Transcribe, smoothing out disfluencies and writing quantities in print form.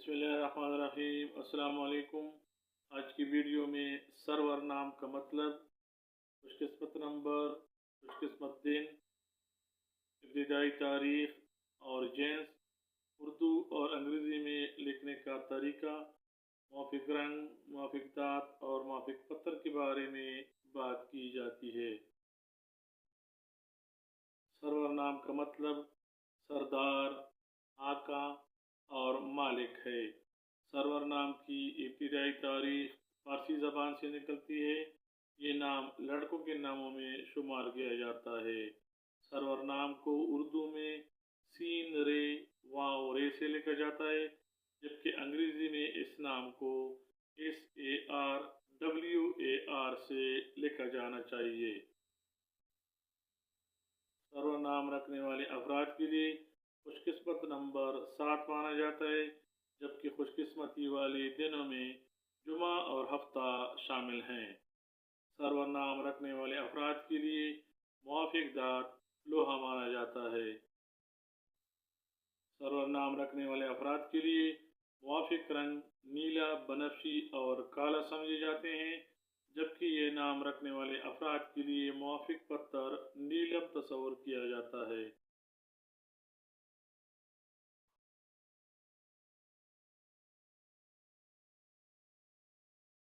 बिस्मिल्लाहिर्रहमानिर्रहीम। अस्सलाम वालेकुम। आज की वीडियो में सर्वर नाम का मतलब, खुशकिस्मत नंबर, खुशकिस्मत दिन, इब्तिदाई तारीख और जेंस, उर्दू और अंग्रेज़ी में लिखने का तरीका, मौफिक रंग, मौफिक दात और मौफिक पत्थर के बारे में बात की जाती है। सर्वर नाम का मतलब सरदार, आका और मालिक है। सर्वर नाम की इब्तिदाई तारीख फारसी ज़बान से निकलती है। ये नाम लड़कों के नामों में शुमार किया जाता है। सर्वर नाम को उर्दू में सीन रे वाव रे से लिखा जाता है, जबकि अंग्रेज़ी में इस नाम को SARWAR से लिखा जाना चाहिए। सर्वर नाम रखने वाले अफराद के लिए खुशकिस्मत नंबर 7 माना जाता है, जबकि खुशकिस्मती वाले दिनों में जुमा और हफ्ता शामिल हैं। सर्वर नाम रखने वाले अफराद के लिए मुआफिक दात लोहा माना जाता है। सर्वर नाम रखने वाले अफराद के लिए मुआफिक रंग नीला, बनफशी और काला समझे जाते हैं, जबकि ये नाम रखने वाले अफराद के लिए मुआफिक पत्थर नीलम तस्वुर किया जाता है।